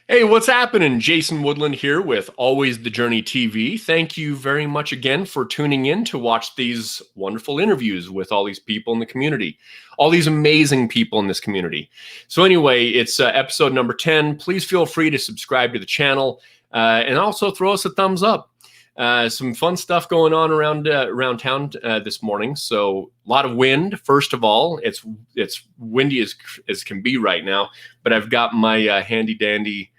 Hey, what's happening? Jason Woodland here with Always the Journey TV. Thank you very much again for tuning in to watch these wonderful interviews with all these people in the community, all these amazing people in this community. So, anyway, it's episode number 10. Please feel free to subscribe to the channel and also throw us a thumbs up. Some fun stuff going on around town this morning. So a lot of wind. First of all, it's windy as can be right now. But I've got my handy dandy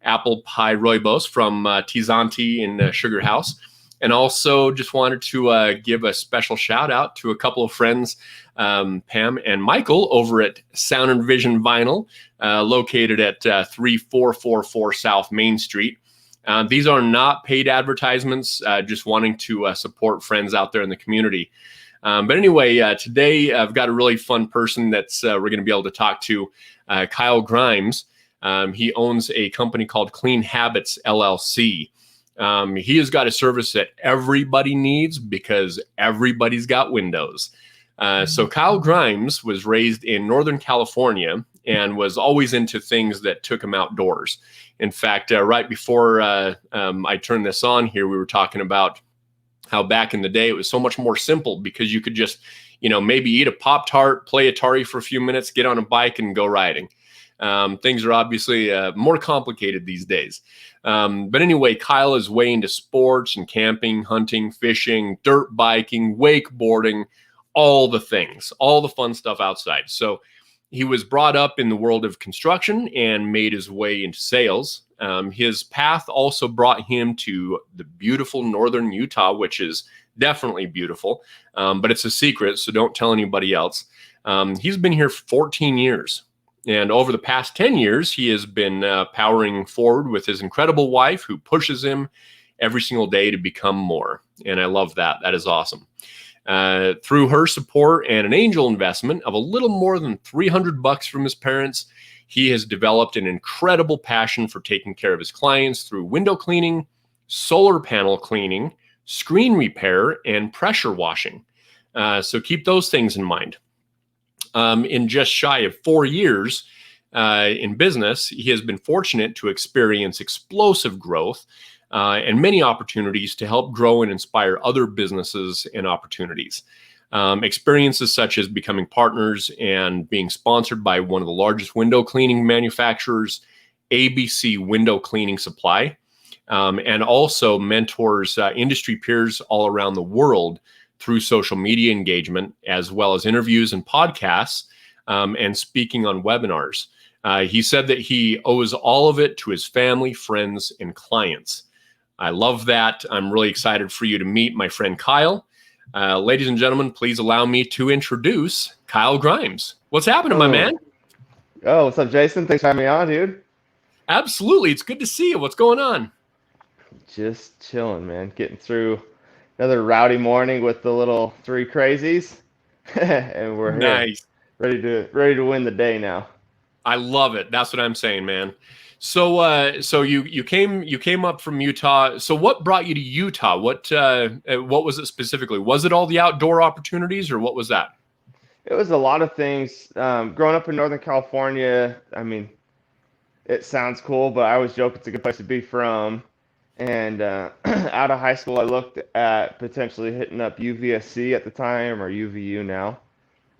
apple pie rooibos from Tizanti in Sugar House, and also just wanted to give a special shout out to a couple of friends, Pam and Michael over at Sound and Vision Vinyl, located at 3444 South Main Street. These are not paid advertisements, just wanting to support friends out there in the community. But anyway, today I've got a really fun person that's we're going to be able to talk to, Kyle Grimes. He owns a company called Clean Habits, LLC. He has got a service that everybody needs because everybody's got windows. So Kyle Grimes was raised in Northern California and was always into things that took him outdoors. In fact, right before I turned this on here, we were talking about how back in the day it was so much more simple because you could just, maybe eat a Pop-Tart, play Atari for a few minutes, get on a bike and go riding. Things are obviously more complicated these days. But anyway, Kyle is way into sports and camping, hunting, fishing, dirt biking, wakeboarding, all the things, all the fun stuff outside. So he was brought up in the world of construction and made his way into sales. His path also brought him to the beautiful northern Utah, which is definitely beautiful, but it's a secret, so don't tell anybody else. He's been here for 14 years. And over the past 10 years, he has been powering forward with his incredible wife who pushes him every single day to become more. And I love that. That is awesome. Through her support and an angel investment of a little more than $300 from his parents, he has developed an incredible passion for taking care of his clients through window cleaning, solar panel cleaning, screen repair, and pressure washing. So keep those things in mind. In just shy of 4 years in business, he has been fortunate to experience explosive growth and many opportunities to help grow and inspire other businesses and opportunities. Experiences such as becoming partners and being sponsored by one of the largest window cleaning manufacturers, ABC Window Cleaning Supply, and also mentors industry peers all around the world through social media engagement, as well as interviews and podcasts, and speaking on webinars. He said that he owes all of it to his family, friends, and clients. I love that. I'm really excited for you to meet my friend Kyle. Ladies and gentlemen, please allow me to introduce Kyle Grimes. What's happening, my man? Oh, what's up, Jason? Thanks for having me on, dude. Absolutely. It's good to see you. What's going on? Just chilling, man. Getting through another rowdy morning with the little three crazies, and we're here, Nice. ready to win the day now. I love it. That's what I'm saying, man. So you came up from Utah. So what brought you to Utah? What was it specifically? Was it all the outdoor opportunities, or what was that? It was a lot of things. Growing up in Northern California, I mean, it sounds cool, but I always joke it's a good place to be from. And out of high school, I looked at potentially hitting up UVSC at the time, or UVU now.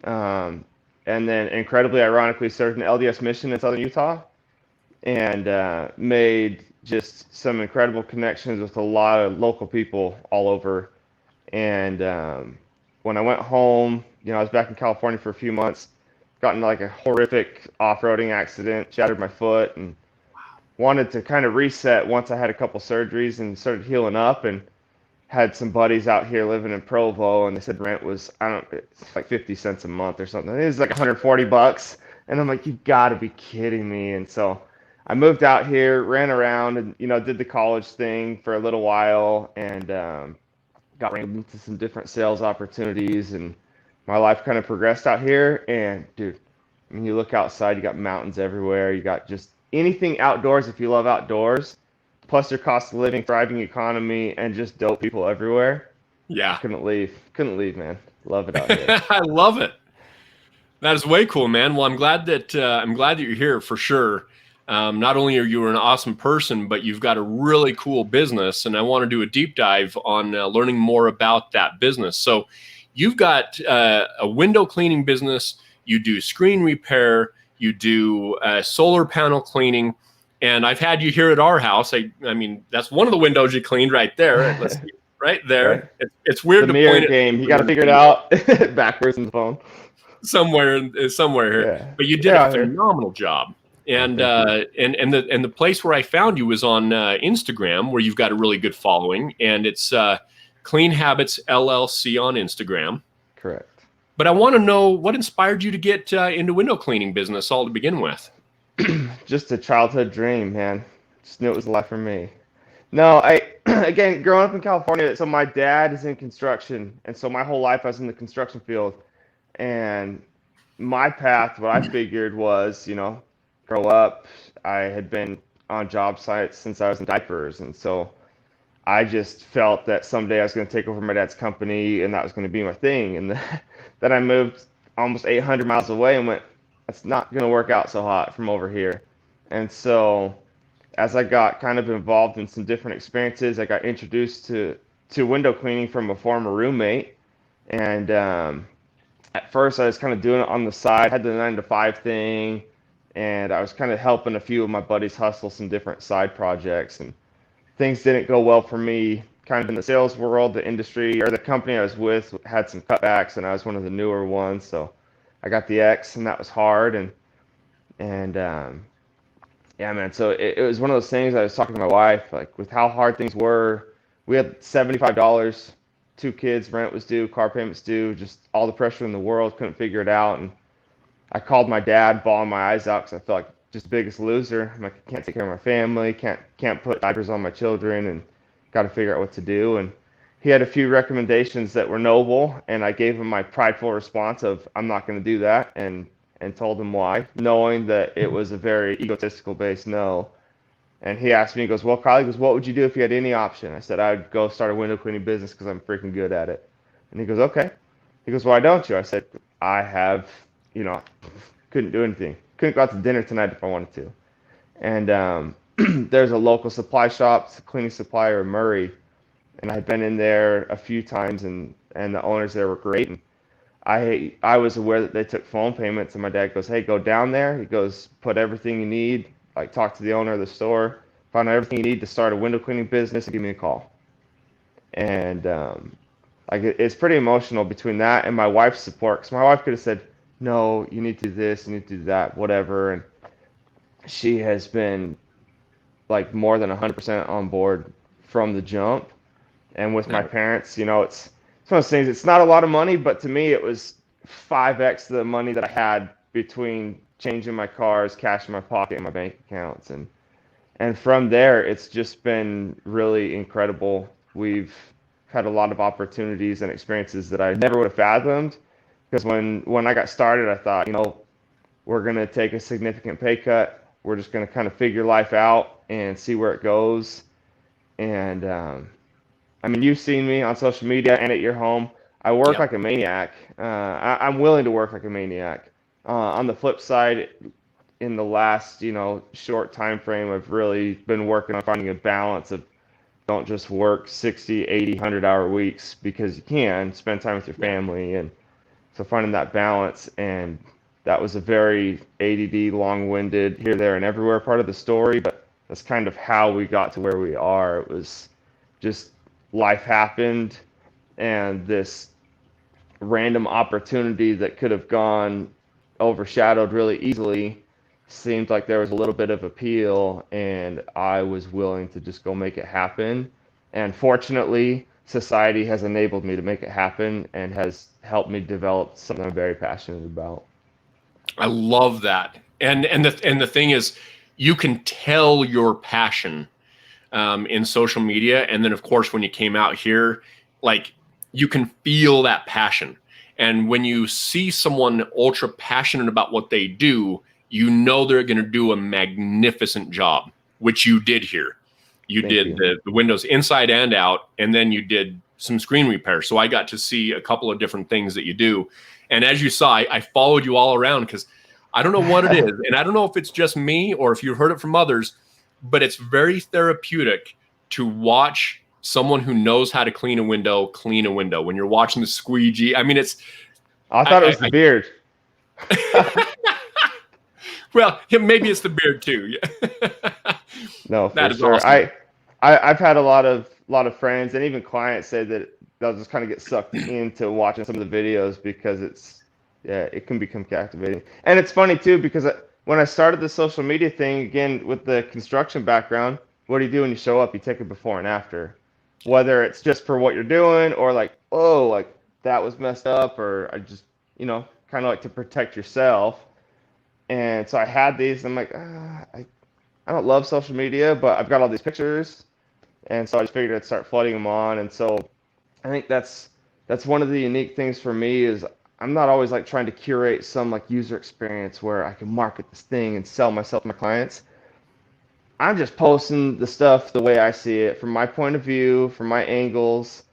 Um, and then, incredibly ironically, served an LDS mission in Southern Utah, and made just some incredible connections with a lot of local people all over. And when I went home, I was back in California for a few months, got into like a horrific off-roading accident, shattered my foot, and wanted to kind of reset once I had a couple surgeries and started healing up, and had some buddies out here living in Provo, and they said rent was, it's like 50 cents a month or something. It was like $140. And I'm like, you gotta be kidding me. And so I moved out here, ran around, and did the college thing for a little while, and got into some different sales opportunities, and my life kind of progressed out here. And dude, when you look outside, you got mountains everywhere. You got just anything outdoors if you love outdoors, plus your cost of living, thriving economy, and just dope people everywhere. Yeah. Couldn't leave, man. Love it out here. I love it. That is way cool, man. Well, I'm glad that you're here for sure. Not only are you an awesome person, but you've got a really cool business, and I want to do a deep dive on learning more about that business. So you've got a window cleaning business, you do screen repair, you do solar panel cleaning, and I've had you here at our house. I mean, that's one of the windows you cleaned right there. Let's see, right Right. there. It's weird The to mirror point it game. You got to figure it out backwards in the phone. somewhere here, Yeah. but you did a Yeah. Here. phenomenal job. Oh, And thank you. the place where I found you was on Instagram, where you've got a really good following, and it's Clean Habits LLC on Instagram. Correct. But I want to know what inspired you to get into window cleaning business all to begin with. Just a childhood dream, man. Just knew it was a life for me. No, I again growing up in California. So my dad is in construction, and so my whole life I was in the construction field. And my path, what I figured was, grow up. I had been on job sites since I was in diapers, and so I just felt that someday I was going to take over my dad's company, and that was going to be my thing. And then I moved almost 800 miles away and went, that's not going to work out so hot from over here. And so as I got kind of involved in some different experiences, I got introduced to window cleaning from a former roommate. And at first, I was kind of doing it on the side, had the 9 to 5 thing, and I was kind of helping a few of my buddies hustle some different side projects. And things didn't go well for me, kind of in the sales world, the industry, or the company I was with had some cutbacks, and I was one of the newer ones. So I got the X, and that was hard. And yeah, man. So it was one of those things. I was talking to my wife, like with how hard things were. We had $75, 2 kids, rent was due, car payments due, just all the pressure in the world. Couldn't figure it out, and I called my dad, bawling my eyes out because I felt like just the biggest loser. I'm like, I can't take care of my family, can't put diapers on my children, and got to figure out what to do. And he had a few recommendations that were noble, and I gave him my prideful response of I'm not going to do that, and told him why, knowing that it was a very egotistical based no. And he asked me, he goes, well, Kyle, he goes, what would you do if you had any option? I said, I'd go start a window cleaning business because I'm freaking good at it. And he goes, okay. He goes, why don't you? I said, I have, couldn't do anything. Couldn't go out to dinner tonight if I wanted to. And there's a local supply shop, it's a cleaning supplier in Murray, and I've been in there a few times, and the owners there were great. And I was aware that they took phone payments, and my dad goes, hey, go down there. He goes, put everything you need, like talk to the owner of the store, find out everything you need to start a window cleaning business, and give me a call. And like it's pretty emotional between that and my wife's support, because my wife could have said, no, you need to do this, you need to do that, whatever. And she has been like more than 100% on board from the jump. And with my Yeah. parents, it's one of those things. It's not a lot of money, but to me, it was 5x the money that I had between changing my cars, cash in my pocket, and my bank accounts. And from there, it's just been really incredible. We've had a lot of opportunities and experiences that I never would have fathomed. Because when I got started, I thought, we're going to take a significant pay cut. We're just going to kind of figure life out and see where it goes. And I mean, you've seen me on social media and at your home. I work Yeah. like a maniac. I'm willing to work like a maniac. On the flip side, in the last, short time frame, I've really been working on finding a balance of don't just work 60, 80, 100-hour weeks because you can spend time with your Yeah. family. And so finding that balance, and that was a very ADD, long-winded, here, there, and everywhere part of the story, but that's kind of how we got to where we are. It was just life happened, and this random opportunity that could have gone overshadowed really easily seemed like there was a little bit of appeal, and I was willing to just go make it happen. And fortunately, society has enabled me to make it happen and has helped me develop something I'm very passionate about. I love that. And the thing is, you can tell your passion in social media, and then of course when you came out here, like you can feel that passion. And when you see someone ultra passionate about what they do, you know they're going to do a magnificent job, which you did here. You Thank did you. the windows inside and out, and then you did some screen repair. So I got to see a couple of different things that you do. And as you saw, I followed you all around because I don't know what it is. And I don't know if it's just me or if you've heard it from others, but it's very therapeutic to watch someone who knows how to clean a window when you're watching the squeegee. I mean, it's, I thought it I, was the beard. well, maybe it's the beard too. No, for That is sure. awesome. I've had a lot of friends and even clients say that they'll just kind of get sucked into watching some of the videos because yeah, it can become captivating. And it's funny too because when I started the social media thing again with the construction background, what do you do when you show up? You take a before and after, whether it's just for what you're doing or like, oh, like that was messed up, or I just, kind of like to protect yourself. And so I had these. I'm like, I don't love social media, but I've got all these pictures, and so I just figured I'd start flooding them on. And so I think that's one of the unique things for me is I'm not always like trying to curate some like user experience where I can market this thing and sell myself to my clients. I'm just posting the stuff the way I see it, from my point of view, from my angles,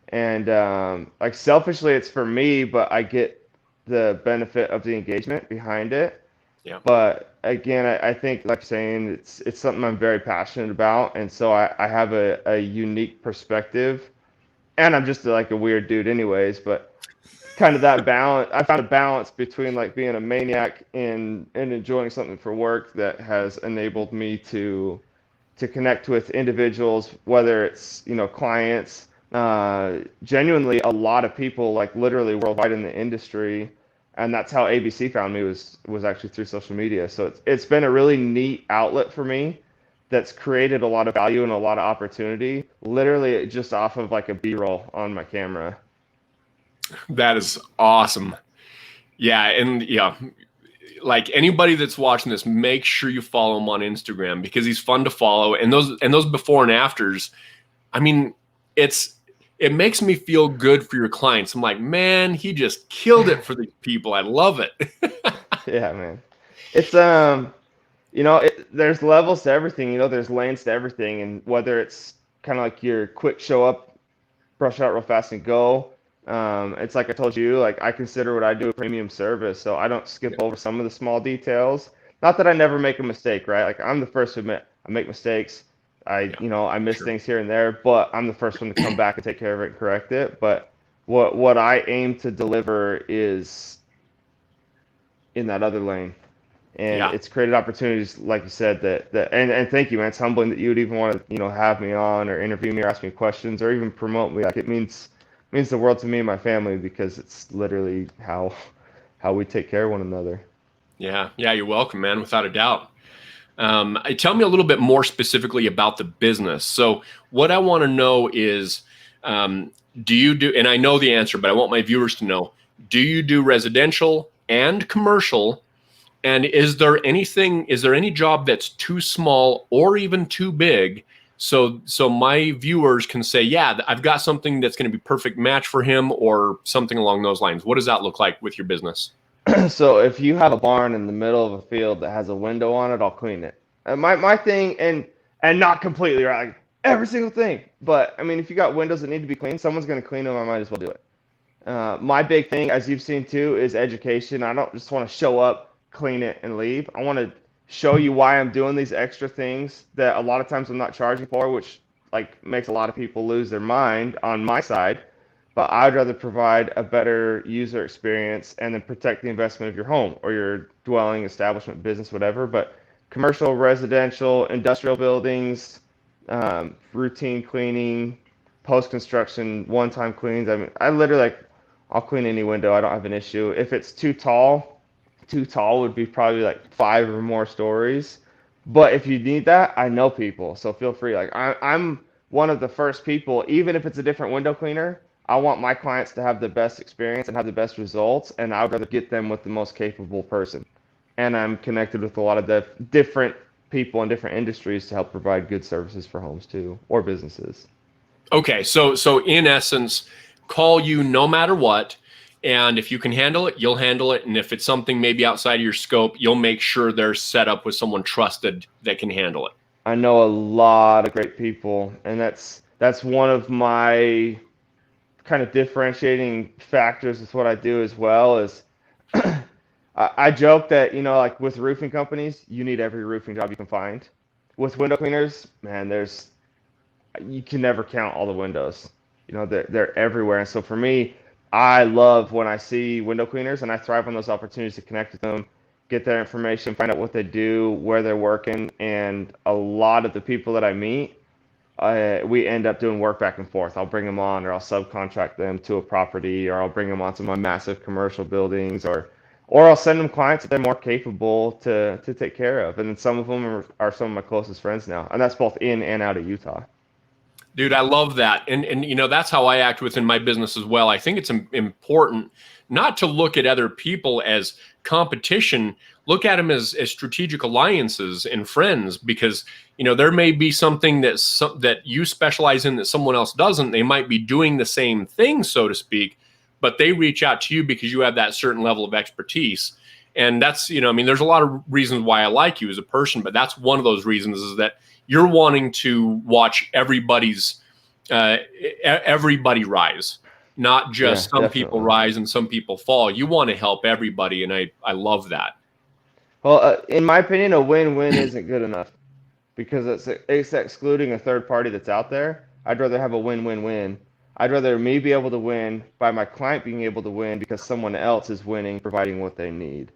and like selfishly, it's for me, but I get the benefit of the engagement behind it. Yeah. But again, I think, like you're saying, it's something I'm very passionate about, and so I have a unique perspective, and I'm just like a weird dude, anyways. But kind of that balance, I found a balance between like being a maniac and enjoying something for work that has enabled me to connect with individuals, whether it's clients, genuinely a lot of people, like literally worldwide in the industry, and that's how ABC found me was actually through social media. So it's been a really neat outlet for me that's created a lot of value and a lot of opportunity, literally just off of like a B-roll on my camera. That is awesome. Yeah. And yeah, like anybody that's watching this, make sure you follow him on Instagram because he's fun to follow. And those before and afters, I mean, it makes me feel good for your clients. I'm like, man, he just killed it for these people. I love it. Yeah, man. It's there's levels to everything. There's lanes to everything, and whether it's kind of like your quick show up, brush out real fast and go. It's like I told you, like I consider what I do a premium service, so I don't skip over some of the small details. Not that I never make a mistake, right? Like I'm the first to admit I make mistakes. I, Yeah, I miss sure. things here and there, but I'm the first one to come back and take care of it and correct it. But what I aim to deliver is in that other lane, and Yeah. it's created opportunities, like you said, and thank you, man. It's humbling that you would even want to, have me on or interview me or ask me questions or even promote me. Like it means the world to me and my family because it's literally how we take care of one another. Yeah. Yeah. You're welcome, man. Without a doubt. Tell me a little bit more specifically about the business. So what I want to know is, um, do you do, and I know the answer, but I want my viewers to know, do you do residential and commercial? And is there any job that's too small or even too big? So my viewers can say, yeah, I've got something that's going to be perfect match for him or something along those lines. What does that look like with your business? So if you have a barn in the middle of a field that has a window on it, I'll clean it. And my thing, and not completely right, like every single thing. But I mean, if you got windows that need to be cleaned, someone's going to clean them. I might as well do it. My big thing, as you've seen too, is education. I don't just want to show up, clean it, and leave. I want to show you why I'm doing these extra things that a lot of times I'm not charging for, which like makes a lot of people lose their mind on my side. But I'd rather provide a better user experience and then protect the investment of your home or your dwelling, establishment, business, whatever. But commercial, residential, industrial buildings, routine cleaning, post construction, one time cleans. I mean, I literally like I'll clean any window. I don't have an issue. If it's too tall would be probably like 5 or more stories. But if you need that, I know people, so feel free. Like I'm one of the first people, even if it's a different window cleaner, I want my clients to have the best experience and have the best results, and I would rather get them with the most capable person. And I'm connected with a lot of the different people in different industries to help provide good services for homes too, or businesses. Okay, so in essence, call you no matter what, and if you can handle it, you'll handle it, and if it's something maybe outside of your scope, you'll make sure they're set up with someone trusted that can handle it. I know a lot of great people, and that's one of my kind of differentiating factors with what I do as well is I joke that, like with roofing companies, you need every roofing job you can find. With window cleaners, man, you can never count all the windows. They're everywhere. And so for me, I love when I see window cleaners, and I thrive on those opportunities to connect with them, get their information, find out what they do, where they're working. And a lot of the people that I meet, we end up doing work back and forth. I'll bring them on, or I'll subcontract them to a property, or I'll bring them onto my massive commercial buildings, or I'll send them clients that they're more capable to take care of. And then some of them are some of my closest friends now, and that's both in and out of Utah. Dude, I love that. And that's how I act within my business as well. I think it's important not to look at other people as competition, look at them as strategic alliances and friends, because, there may be something that you specialize in that someone else doesn't. They might be doing the same thing, so to speak, but they reach out to you because you have that certain level of expertise. And that's, there's a lot of reasons why I like you as a person, but that's one of those reasons, is that you're wanting to watch everybody rise, not just some people rise and some people fall. You want to help everybody, and I love that. Well, in my opinion, a win-win isn't good enough, because it's excluding a third party that's out there. I'd rather have a win-win-win. I'd rather me be able to win by my client being able to win because someone else is winning, providing what they need.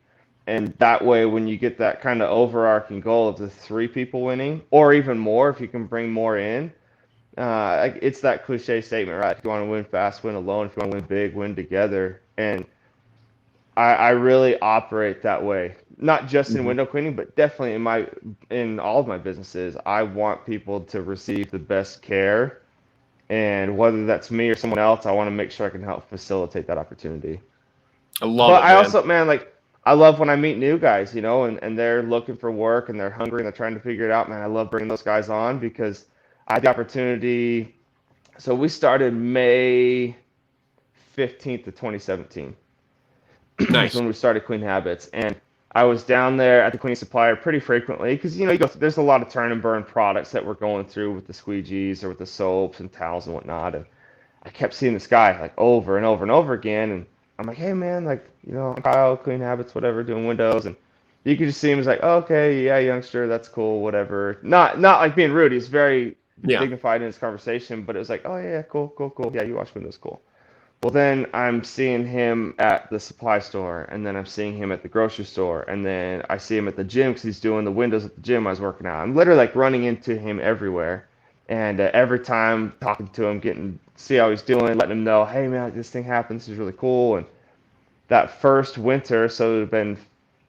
And that way, when you get that kind of overarching goal of the three people winning, or even more, if you can bring more in, it's that cliche statement, right? If you want to win fast, win alone. If you want to win big, win together. And I really operate that way, not just in window cleaning, but definitely in all of my businesses. I want people to receive the best care, and whether that's me or someone else, I want to make sure I can help facilitate that opportunity. I love But it, I man. also, man, like, I love when I meet new guys, and they're looking for work and they're hungry and they're trying to figure it out, man. I love bringing those guys on because I had the opportunity. So we started May 15th of 2017. That's Nice. when we started Clean Habits. And I was down there at the cleaning supplier pretty frequently because, there's a lot of turn and burn products that we're going through with the squeegees or with the soaps and towels and whatnot. And I kept seeing this guy like over and over and over again. And I'm like, hey, man, like, I'm Kyle, Clean Habits, whatever, doing windows. And you could just see him as like, oh, okay, yeah, youngster, that's cool, whatever. Not like being rude. He's very dignified in his conversation, but it was like, oh, yeah, cool, cool, cool. Yeah, you wash windows, cool. Well, then I'm seeing him at the supply store, and then I'm seeing him at the grocery store, and then I see him at the gym because he's doing the windows at the gym I was working out. I'm literally like running into him everywhere, and every time talking to him, see how he's doing, letting him know, hey man, this thing happens, this is really cool. And that first winter, so it would have been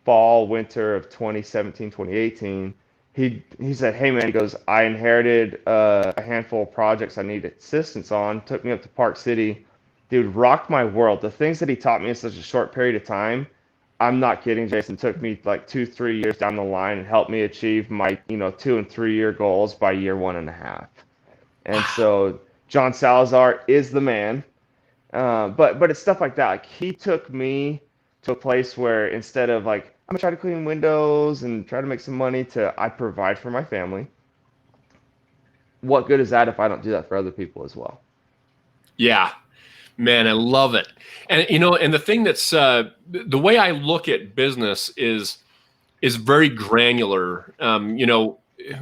fall, winter of 2017, 2018. He said, hey man, he goes, I inherited a handful of projects I need assistance on. Took me up to Park City. Dude, rocked my world. The things that he taught me in such a short period of time, I'm not kidding, Jason. Took me like 2, 3 years down the line and helped me achieve my 2 and 3 year goals by year 1.5. And so John Salazar is the man. But it's stuff like that. Like, he took me to a place where instead of like, I'm gonna try to clean windows and try to make some money, to I provide for my family. What good is that if I don't do that for other people as well? Yeah, man, I love it. And and the thing that's the way I look at business is very granular.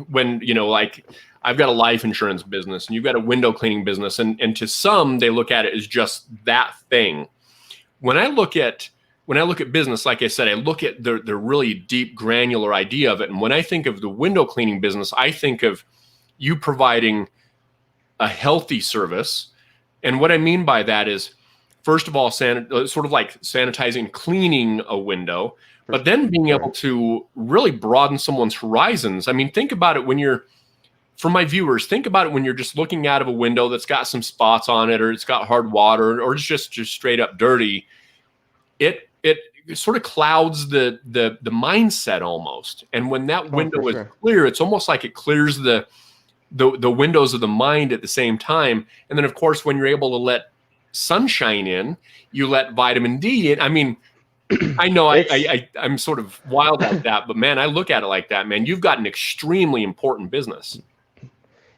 When like I've got a life insurance business and you've got a window cleaning business, and to some they look at it as just that thing. When I look at business, like I said, I look at the really deep granular idea of it. And when I think of the window cleaning business, I think of you providing a healthy service. And what I mean by that is, first of all, sort of like sanitizing, cleaning a window, but then being able to really broaden someone's horizons. I mean, think about it for my viewers, think about it when you're just looking out of a window that's got some spots on it, or it's got hard water, or it's just straight up dirty. It sort of clouds the mindset almost. And when that window is clear, it's almost like it clears the windows of the mind at the same time. And then, of course, when you're able to let sunshine in, you let vitamin D in. I mean, I know I'm sort of wild at that, but man, I look at it like that, man. You've got an extremely important business.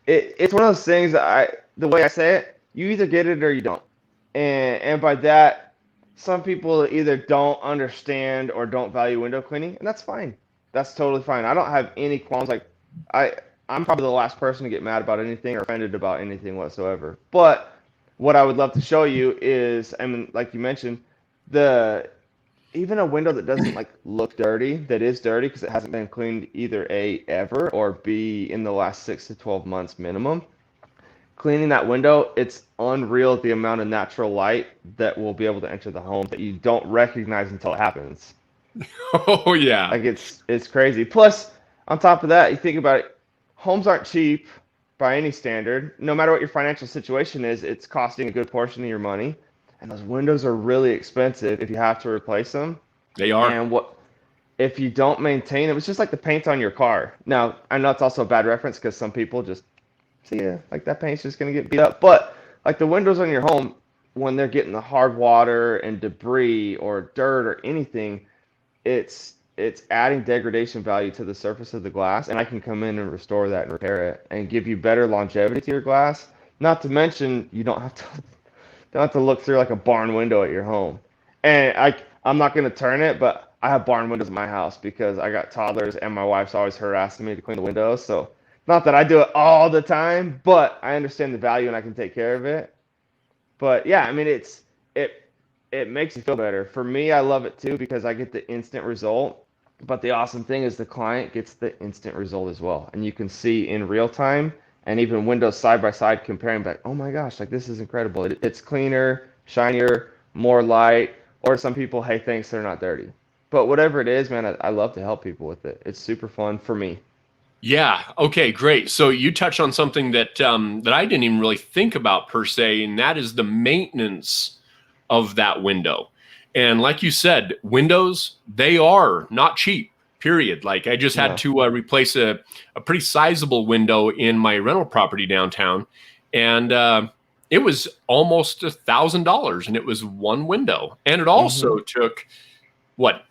It's one of those things that the way I say it, you either get it or you don't. And by that, some people either don't understand or don't value window cleaning, and that's fine. That's totally fine. I don't have any qualms. Like, I I'm probably the last person to get mad about anything or offended about anything whatsoever. But what I would love to show you is, I mean, like you mentioned, the even a window that doesn't like look dirty, that is dirty because it hasn't been cleaned either A ever or B in the last 6 to 12 months minimum. Cleaning that window, it's unreal the amount of natural light that will be able to enter the home that you don't recognize until it happens. Oh yeah. Like it's crazy. Plus, on top of that, you think about it, homes aren't cheap by any standard. No matter what your financial situation is, it's costing a good portion of your money. And those windows are really expensive if you have to replace them. They are. And what if you don't maintain it? It's just like the paint on your car. Now, I know it's also a bad reference because some people just see ya, like that paint's just gonna get beat up. But like the windows on your home, when they're getting the hard water and debris or dirt or anything, it's adding degradation value to the surface of the glass, and I can come in and restore that and repair it and give you better longevity to your glass. Not to mention you don't have to look through like a barn window at your home. And I'm not gonna turn it, but I have barn windows in my house because I got toddlers and my wife's always harassing me to clean the windows. So not that I do it all the time, but I understand the value and I can take care of it. But yeah, I mean it it makes you feel better. For me, I love it too because I get the instant result. But the awesome thing is the client gets the instant result as well. And you can see in real time and even windows side by side comparing back, oh my gosh, like this is incredible. It's cleaner, shinier, more light. Or some people, hey, thanks, they're not dirty. But whatever it is, man, I love to help people with it. It's super fun for me. Yeah. Okay. Great. So you touched on something that that I didn't even really think about per se, and that is the maintenance of that window. And like you said, windows, they are not cheap. Period. Like I just had No. to replace a pretty sizable window in my rental property downtown, and it was almost $1,000, and it was one window, and it Mm-hmm. also took what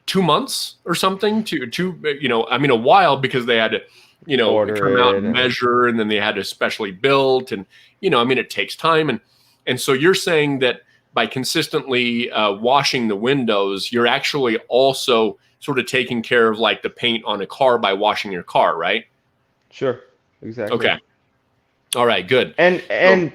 2 months or something to I mean a while because they had to Order come out it and and measure, and then they had to specially built, and I mean it takes time, and so you're saying that by consistently washing the windows, you're actually also sort of taking care of like the paint on a car by washing your car, right? sure, exactly. Okay. All right, good. And So and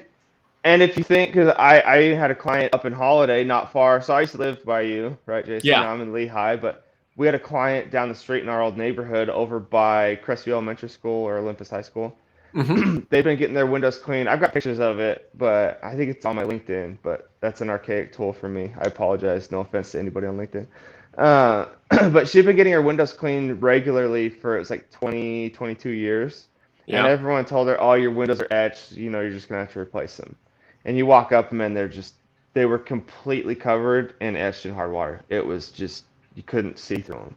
and if you think, because I had a client up in Holiday, not far, so I used to live by you, right, Jason? yeah. Now I'm in Lehigh, but we had a client down the street in our old neighborhood over by Crestview Elementary School or Olympus High School. Hmm. They've been getting their windows cleaned. I've got pictures of it, but I think it's on my LinkedIn, but that's an archaic tool for me. I apologize. No offense to anybody on LinkedIn. Uh, but she'd been getting her windows cleaned regularly for it was like 20, 22 years. And Yeah. everyone told her, "Oh, your windows are etched. You know, you're just gonna have to replace them." And you walk up them and they were completely covered and etched in hard water. It was just you couldn't see through them.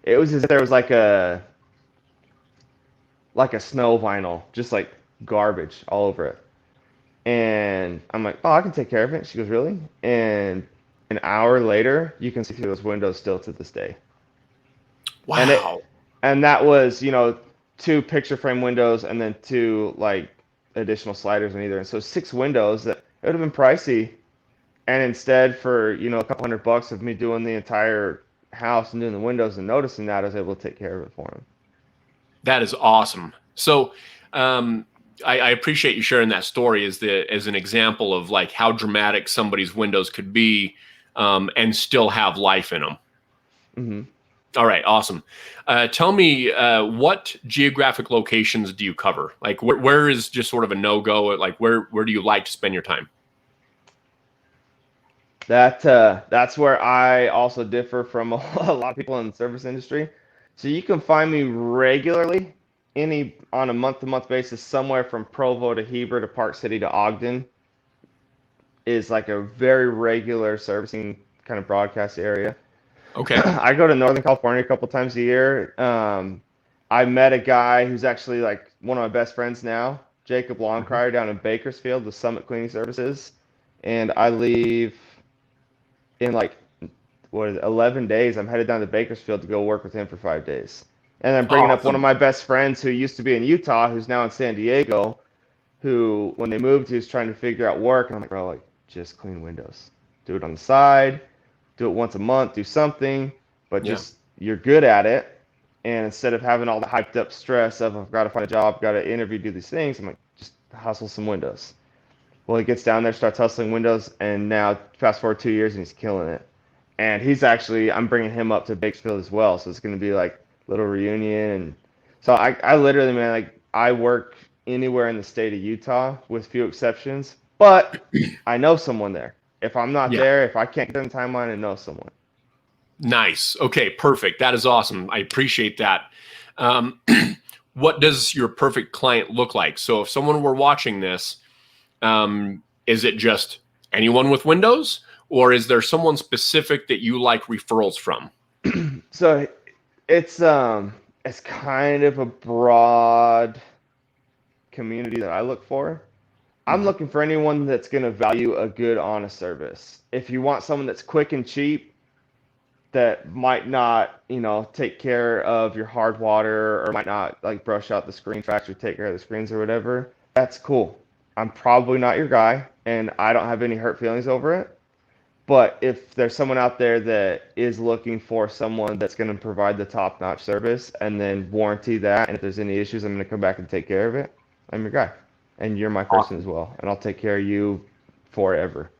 It was as if there was like a snow vinyl, just like garbage all over it. And I'm like, "Oh, I can take care of it." She goes, "Really?" And an hour later, you can see through those windows still to this day. And Wow. it and that was, two picture frame windows and then two like additional sliders in either. And so 6 windows that it would have been pricey. And instead for, a couple $100 of me doing the entire house and doing the windows and noticing that, I was able to take care of it for him. That is awesome. So, I appreciate you sharing that story as an example of like how dramatic somebody's windows could be, and still have life in them. Hmm. All right, awesome. Tell me, what geographic locations do you cover? Like, where is just sort of a no go? Like, where do you like to spend your time? That's where I also differ from a lot of people in the service industry. So you can find me regularly, any on a month-to-month basis, somewhere from Provo to Heber to Park City to Ogden is like a very regular servicing kind of broadcast area. Okay. I go to Northern California a couple times a year. I met a guy who's actually like one of my best friends now, Jacob Mhm. Longcrier down in Bakersfield with Summit Cleaning Services, and I leave in like what is it, 11 days. I'm headed down to Bakersfield to go work with him for 5 days. And I'm bringing up one of Awesome. my best friends who used to be in Utah, who's now in San Diego, who when they moved, he was trying to figure out work. And I'm like, bro, like just clean windows. do it on the side, do it once a month, do something, but Yeah. just you're good at it. And instead of having all the hyped up stress of I've got to find a job, got to interview, do these things, I'm like, just hustle some windows. Well, he gets down there, starts hustling windows, and now fast forward 2 years and he's killing it. And he's actually, I'm bringing him up to Bakersfield as well, so it's going to be like a little reunion. And so I literally, man, like I work anywhere in the state of Utah with few exceptions, but I know someone there. If I'm not Yeah. there, if I can't get in the timeline, I know someone. Nice. Okay, perfect. That is awesome. I appreciate that. Um, what does your perfect client look like? So if someone were watching this, is it just anyone with Windows, or is there someone specific that you like referrals from? So it's kind of a broad community that I look for. I'm Mhm. looking for anyone that's going to value a good, honest service. If you want someone that's quick and cheap, that might not, take care of your hard water or might not like brush out the screen tracks or take care of the screens or whatever, that's cool. I'm probably not your guy, and I don't have any hurt feelings over it. But if there's someone out there that is looking for someone that's going to provide the top-notch service and then warranty that, and if there's any issues, I'm going to come back and take care of it, I'm your guy. And you're my person as Awesome. well. And I'll take care of you forever.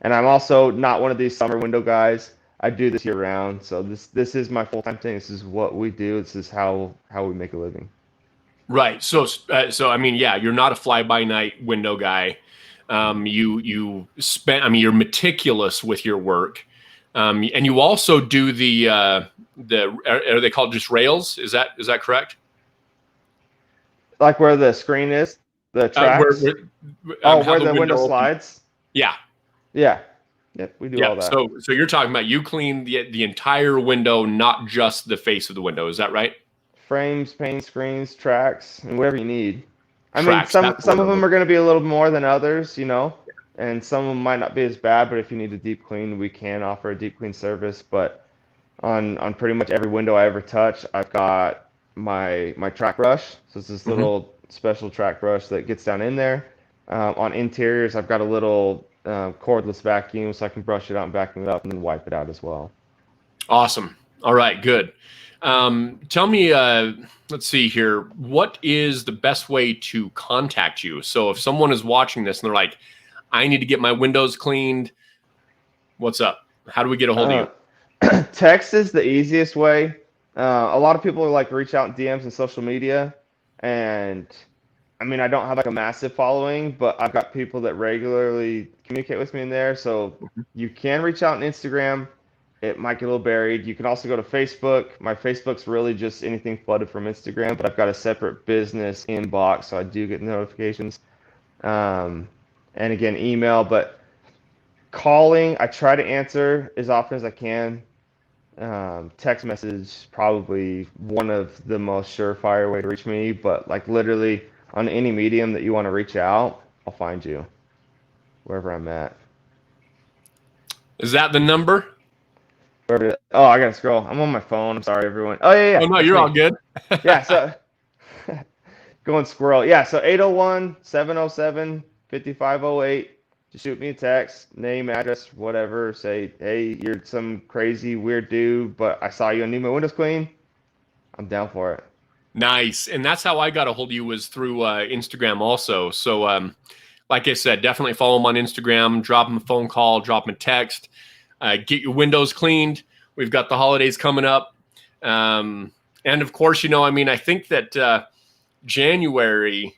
And I'm also not one of these summer window guys. I do this year round. So this is my full-time thing. This is what we do. This is how we make a living. Right. So I mean, yeah, you're not a fly-by-night window guy. You spend. I mean, you're meticulous with your work, and you also do the are they called just rails? Is that correct? Like where the screen is, the Where, tracks. where Oh, how where the the window window opens? slides. Yeah. Yeah. Yep, we do Yeah. all that. So you're talking about you clean the entire window, not just the face of the window. Is that right? Frames, pane screens, tracks, and whatever you need. I mean, Tracks. some That's the some word of I'm them looking are going to be a little more than others, and some of them might not be as bad. But if you need a deep clean, we can offer a deep clean service. But on pretty much every window I ever touch, I've got my track brush. So it's this for. Mhm. little special track brush that gets down in there. On interiors, I've got a little cordless vacuum, so I can brush it out and vacuum it up, and then wipe it out as well. Awesome. All right, good. Tell me, let's see here. What is the best way to contact you? So if someone is watching this and they're like, I need to get my windows cleaned, what's up? How do we get a hold of Uh, you? Text is the easiest way. A lot of people are like reach out in DMs and social media, and I mean I don't have like a massive following, but I've got people that regularly communicate with me in there. So you can reach out on Instagram. It might get a little buried. You can also go to Facebook. My Facebook's really just anything flooded from Instagram, but I've got a separate business inbox, so I do get notifications. Um, and again, email, but calling, I try to answer as often as I can. Text message probably one of the most surefire way to reach me, but like literally on any medium that you want to reach out, I'll find you wherever I'm at. Is that the number? Oh, I gotta scroll. I'm on my phone. I'm sorry, everyone. Oh yeah, Oh yeah, no, that's you're all me. good. Yeah, so going squirrel. Yeah, so 801-707-5508. Just shoot me a text, name, address, whatever. Say, hey, you're some crazy weird dude, but I saw you and need my windows clean. I'm down for it. Nice. And that's how I got a hold of you, was through Instagram also. So like I said, definitely follow them on Instagram, drop them a phone call, drop them a text, get your windows cleaned. We've got the holidays coming up. And of course, I mean, I think that January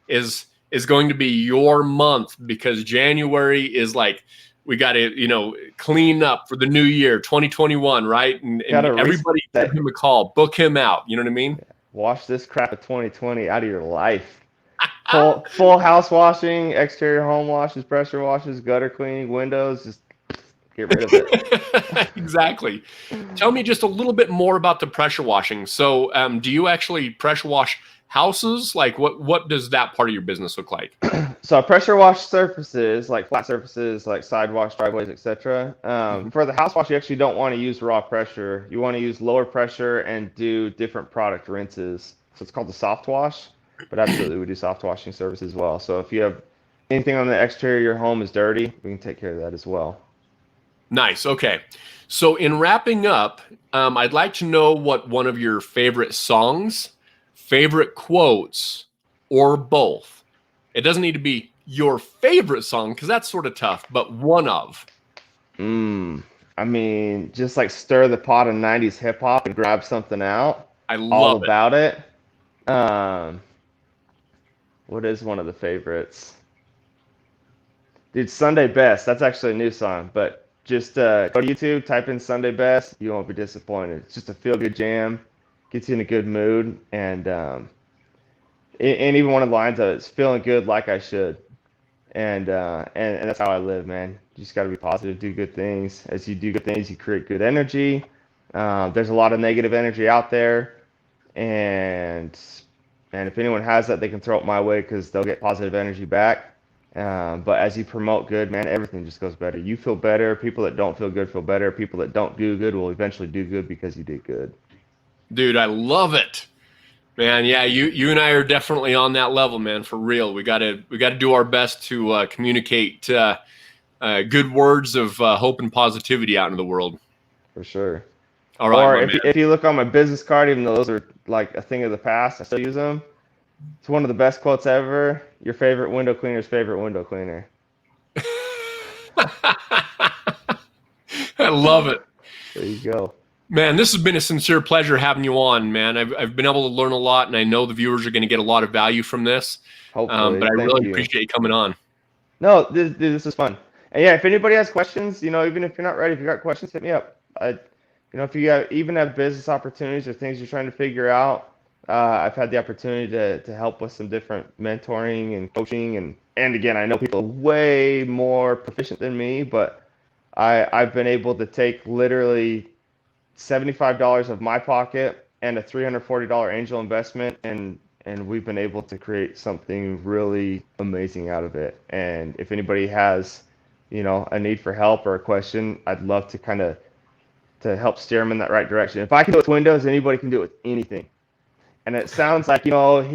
is going to be your month, because January is like, we got to, clean up for the new year, 2021, right? And Gotta everybody give reset. him a call, book him out. You know what I mean? Wash this crap of 2020 out of your life. Full house washing, exterior home washes, pressure washes, gutter cleaning, windows. Just get rid of it. Exactly. Tell me just a little bit more about the pressure washing. So, do you actually pressure wash houses? Like, what does that part of your business look like? So pressure wash surfaces, like flat surfaces, like sidewalks, driveways, etc. Mhm. For the house wash, you actually don't want to use raw pressure. You want to use lower pressure and do different product rinses. So it's called the soft wash, but absolutely we do soft washing service as well. So if you have anything on the exterior of your home is dirty, we can take care of that as well. Nice. Okay. So in wrapping up, I'd like to know what one of your favorite songs, favorite quotes, or both. It doesn't need to be your favorite song because that's sort of tough, but one of. I mean, just like stir the pot of 90s hip hop and grab something out. I All love it. about it. Um, what is one of the favorites? Dude, Sunday Best. That's actually a new song, but just go to YouTube, type in Sunday Best. You won't be disappointed. It's just a feel good jam, gets you in a good mood, and even one of the lines of it's feeling good like I should. And that's how I live, man. You just got to be positive, do good things. As you do good things, you create good energy. There's a lot of negative energy out there, and if anyone has that, they can throw it my way because they'll get positive energy back. But as you promote good, man, everything just goes better. You feel better. People that don't feel good feel better. People that don't do good will eventually do good because you did good. Dude, I love it. Man, yeah, you and I are definitely on that level, man, for real. We gotta do our best to communicate good words of hope and positivity out into the world. For sure. All right, Or my man. if you look on my business card, even though those are like a thing of the past, I still use them. It's one of the best quotes ever. Your favorite window cleaner's favorite window cleaner. I love it. There you go. Man, this has been a sincere pleasure having you on, man. I've been able to learn a lot, and I know the viewers are going to get a lot of value from this. Hopefully. But I Thank really you. appreciate you coming on. No, this is fun. And yeah, if anybody has questions, even if you're not ready, if you got questions, hit me up. If you even have business opportunities or things you're trying to figure out, I've had the opportunity to help with some different mentoring and coaching, and again, I know people way more proficient than me, but I've been able to take literally $75 of my pocket and a $340 angel investment, and we've been able to create something really amazing out of it. And if anybody has, a need for help or a question, I'd love to kind of to help steer them in that right direction. If I can do it with Windows, anybody can do it with anything. And it sounds like, he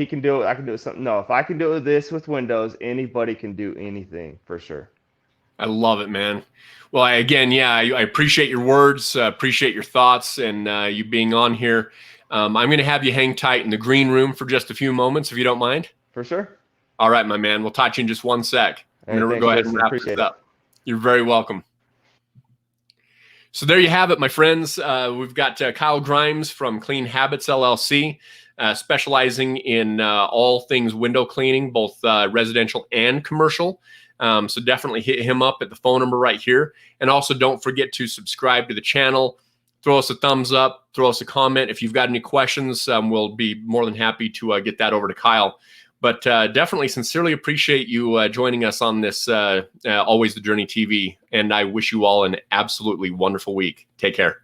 can do it, I can do it with something. No, if I can do it with this with Windows, anybody can do anything for sure. I love it, man. Well, I appreciate your words, appreciate your thoughts, and you being on here. I'm going to have you hang tight in the green room for just a few moments, if you don't mind. For sure. All right, my man. We'll talk to you in just one sec. I'm going to go ahead and wrap this up. You're very welcome. So there you have it, my friends. We've got Kyle Grimes from Clean Habits, LLC, specializing in all things window cleaning, both residential and commercial. So definitely hit him up at the phone number right here. And also don't forget to subscribe to the channel. Throw us a thumbs up. Throw us a comment. If you've got any questions, we'll be more than happy to get that over to Kyle. But definitely sincerely appreciate you joining us on this Always the Journey TV. And I wish you all an absolutely wonderful week. Take care.